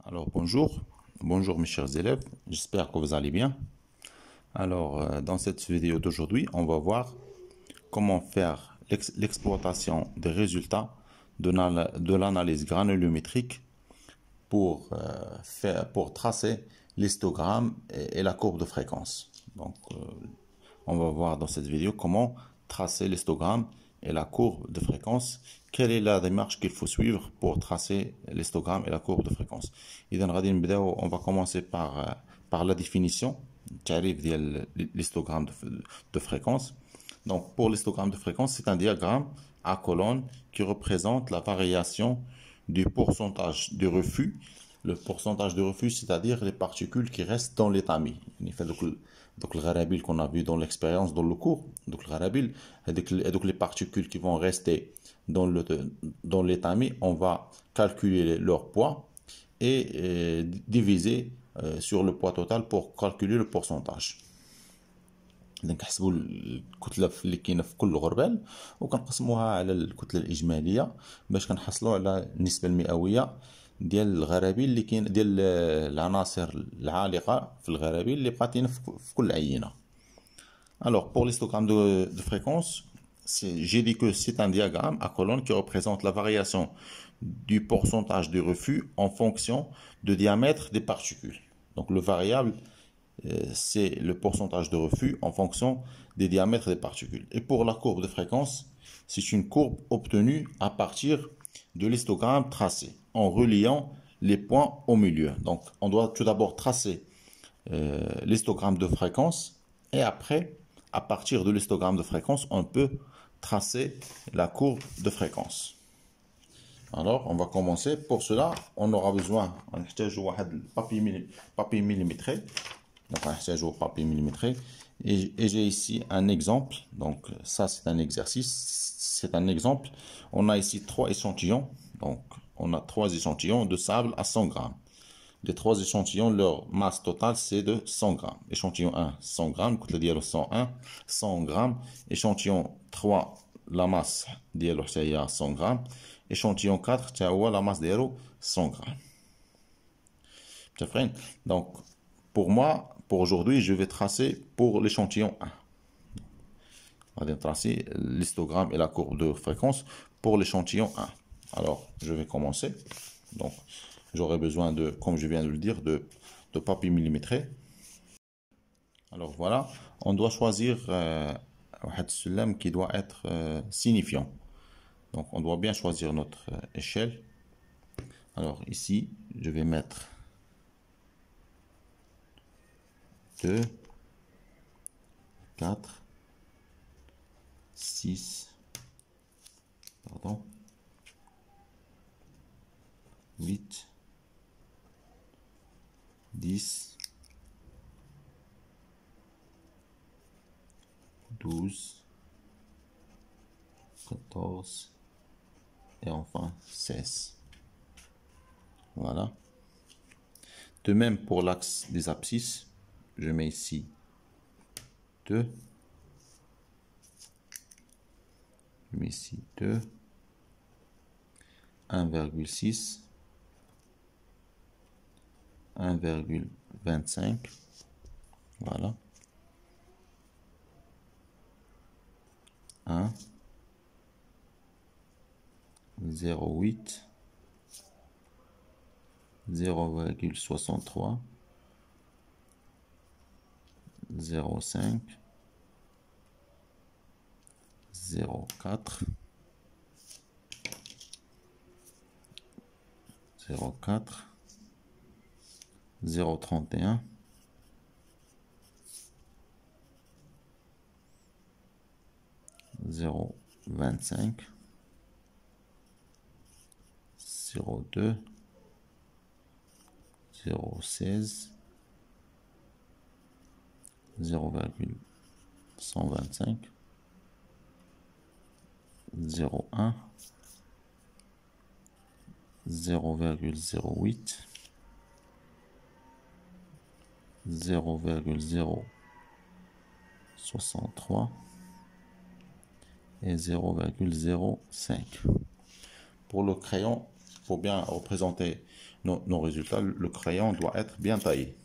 Alors bonjour mes chers élèves, j'espère que vous allez bien. Alors dans cette vidéo d'aujourd'hui, on va voir comment faire l'exploitation des résultats de l'analyse granulométrique pour tracer l'histogramme et la courbe de fréquence. Donc on va voir dans cette vidéo comment tracer l'histogramme et la courbe de fréquence. Quelle est la démarche qu'il faut suivre pour tracer l'histogramme et la courbe de fréquence. On va commencer par la définition de l'histogramme de fréquence. Donc pour l'histogramme de fréquence, c'est un diagramme à colonne qui représente la variation du pourcentage de refus. Le pourcentage de refus, c'est-à-dire les particules qui restent dans l'état mis. Donc le غرابيل qu'on a vu dans l'expérience, dans le cours, donc le غرابيل, donc les particules qui vont rester dans l'état mis, on va calculer leur poids et diviser sur le poids total pour calculer le pourcentage. نحسبوا الكتله اللي كاينه في كل غربال وكنقسموها على الكتله الاجماليه باش كنحصلوا على النسبه المئويه ديال الغرابيل اللي كاين ديال العناصر العالقه في الغرابيل اللي بقاتين في كل عينه. Alors pour l'histogramme de fréquence, j'ai dit que c'est un diagramme à colonne qui représente la variation du pourcentage de refus en fonction du diamètre des particules. Donc le variable c'est le pourcentage de refus en fonction des diamètres des particules. Et pour la courbe de fréquence, c'est une courbe obtenue à partir de l'histogramme tracé en reliant les points au milieu. Donc on doit tout d'abord tracer l'histogramme de fréquence et après, à partir de l'histogramme de fréquence, on peut tracer la courbe de fréquence. Alors, on va commencer. Pour cela, on aura besoin de papier millimétré. Donc, on va papier millimétré. Et j'ai ici un exemple. Donc, ça, c'est un exercice. C'est un exemple. On a ici 3 échantillons. Donc, on a 3 échantillons de sable à 100 grammes. Les 3 échantillons, leur masse totale, c'est de 100 grammes. Échantillon 1, 100 grammes. Coûte le dialogue 100 grammes. Échantillon 3, la masse dialogue 100 grammes. Échantillon 4, la masse dialogue 100 grammes. Donc, pour moi, pour aujourd'hui, je vais tracer pour l'échantillon 1. On va tracer l'histogramme et la courbe de fréquence pour l'échantillon 1. Alors, je vais commencer. Donc, j'aurai besoin de, comme je viens de le dire, de papier millimétré. Alors voilà, on doit choisir un سلم qui doit être signifiant. Donc, on doit bien choisir notre échelle. Alors ici, je vais mettre 2, 4, 6, pardon, 8, 10, 12, 14 et enfin 16. Voilà. De même pour l'axe des abscisses, je mets ici 2, je mets ici 2, 1,6, 1,25, voilà, 1, 0,8, 0,63, 0,5, 0,4, 0,4, 0,31, 0,25, 0,2, 0,16, 0,125, 0,1, 0,08, 0,063 et 0,05. Pour le crayon, pour bien représenter nos résultats, le crayon doit être bien taillé.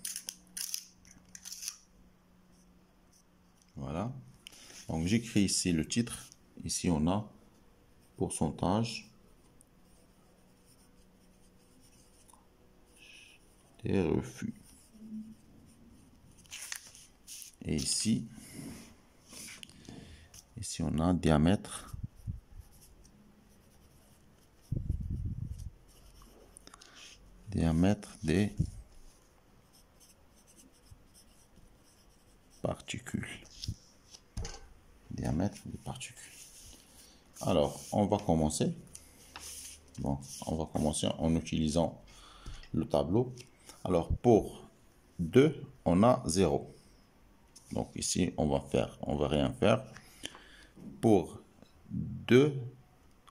Voilà. Donc j'écris ici le titre. Ici on a pourcentage des refus. Et ici on a diamètre des particules. Diamètre des particules. Alors, on va commencer. Bon, on va commencer en utilisant le tableau. Alors, pour 2, on a 0. Donc ici, on va rien faire. Pour 2,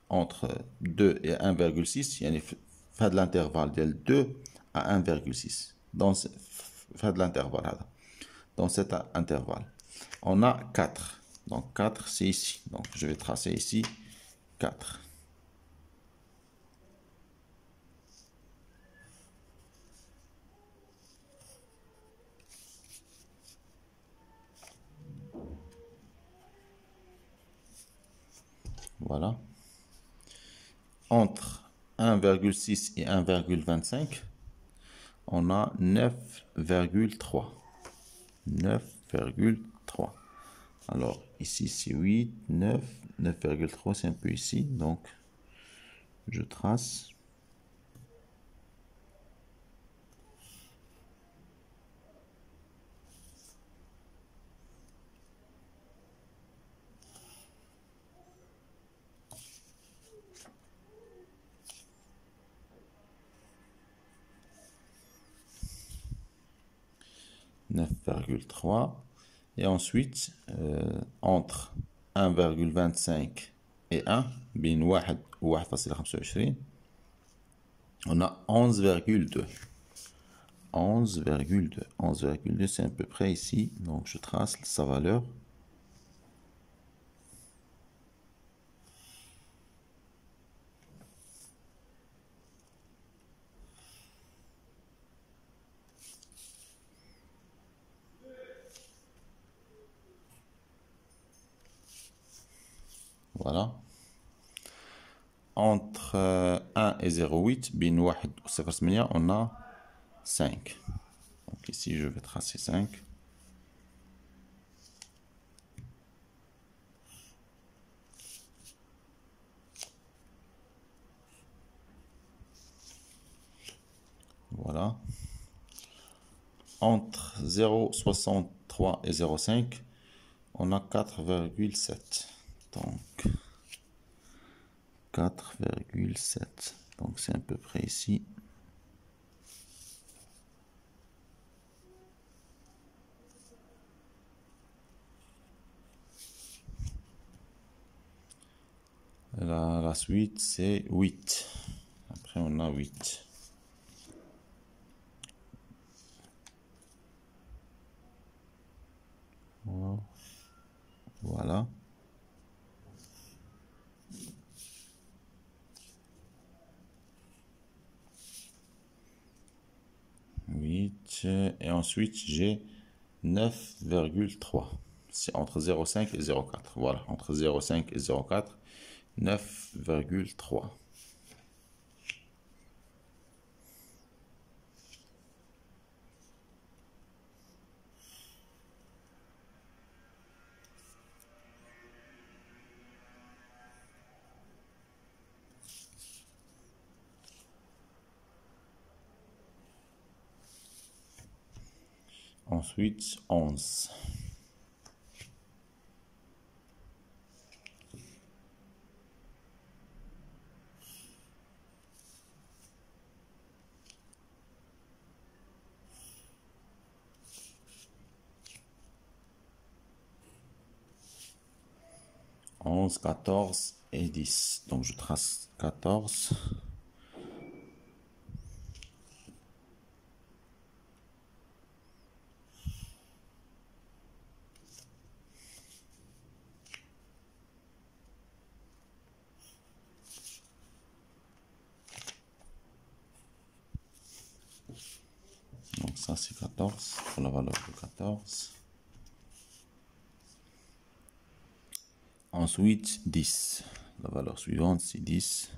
entre 2 et 1,6, il y a fait de l'intervalle de 2 à 1,6. Dans fait de l'intervalle. Dans cet intervalle, on a 4. Donc 4, c'est ici. Donc je vais tracer ici 4. Voilà. Entre 1,6 et 1,25, on a 9,3. 9,3. Alors, ici, c'est 8, 9, 9,3, c'est un peu ici. Donc, je trace. « 9,3 » et ensuite entre 1,25 et 1 بين 1 و 1,25 on a 11,2. 11,2. 11,2 c'est à peu près ici, donc je trace sa valeur. Voilà. Entre 1 et 0,8, بين 1 و 0,8, on a 5. Donc ici, je vais tracer 5. Voilà. Entre 0,63 et 0,5, on a 4,7. Donc 4,7. Donc c'est à peu près ici. La suite, c'est 8. Après, on a 8. Voilà. Et ensuite, j'ai 9,3. C'est entre 0,5 et 0,4. Voilà, entre 0,5 et 0,4, 9,3. Ensuite, 11. Onze, 14 et 10. Donc, je trace 14. ça c'est 14 pour la valeur de 14. Ensuite 10. La valeur suivante c'est 10.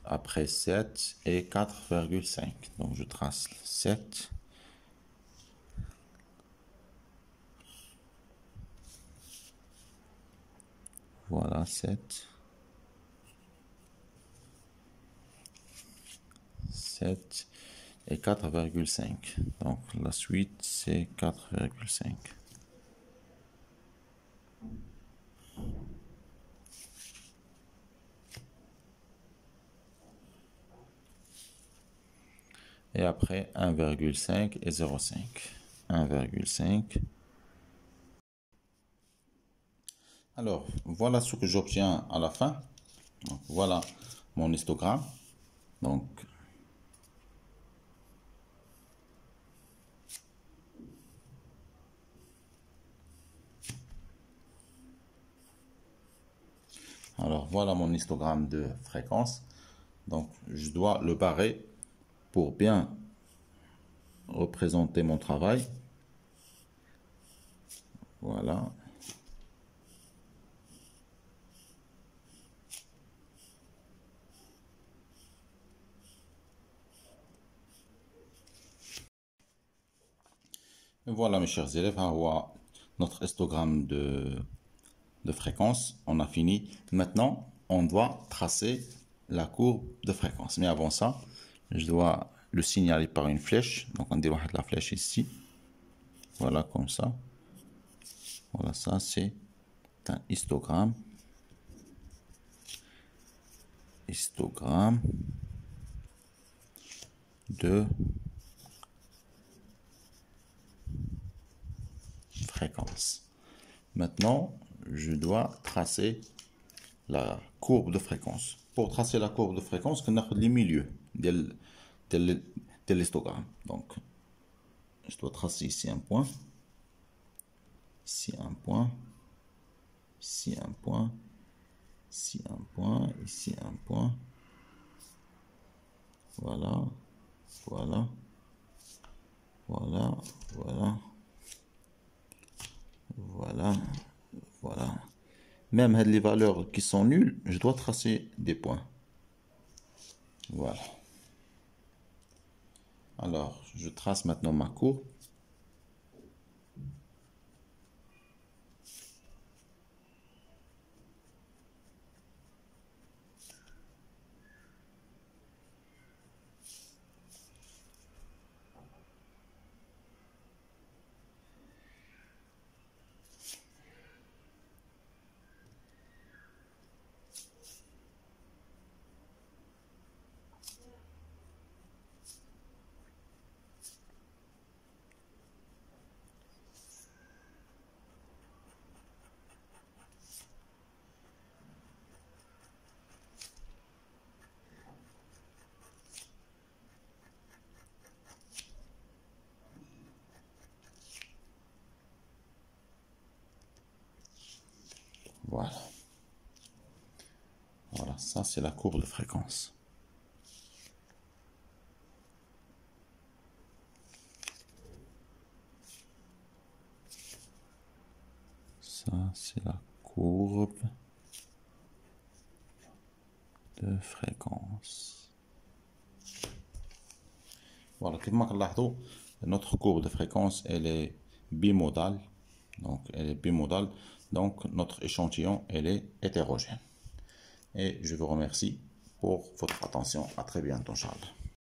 Après 7 et 4,5. Donc je trace 7. Voilà 7. 7 et 4,5. Donc la suite c'est 4,5. Et après 1,5 et 0,5. 1,5. Alors, voilà ce que j'obtiens à la fin. Donc, voilà mon histogramme. Donc, voilà mon histogramme de fréquence. Donc, je dois le barrer pour bien représenter mon travail. Voilà. Et voilà mes chers élèves, voilà notre histogramme de fréquence. On a fini. Maintenant, on doit tracer la courbe de fréquence. Mais avant ça, je dois le signaler par une flèche. Donc on déroule la flèche ici. Voilà comme ça. Voilà, ça c'est un histogramme. Histogramme de fréquence. Maintenant, je dois tracer la courbe de fréquence. Pour tracer la courbe de fréquence, on a les milieux de l'histogramme. Donc, je dois tracer ici un point, ici un point, ici un point, ici un point, ici un point. Voilà, voilà, voilà, voilà, voilà, voilà. Même les valeurs qui sont nulles, je dois tracer des points. Voilà. Alors, je trace maintenant ma courbe. Voilà. Voilà, ça c'est la courbe de fréquence. Ça c'est la courbe de fréquence. Voilà, comme vous voyez, notre courbe de fréquence elle est bimodale. Donc elle est bimodale. Donc notre échantillon elle est hétérogène. Et je vous remercie pour votre attention. À très bientôt, Inch'Allah.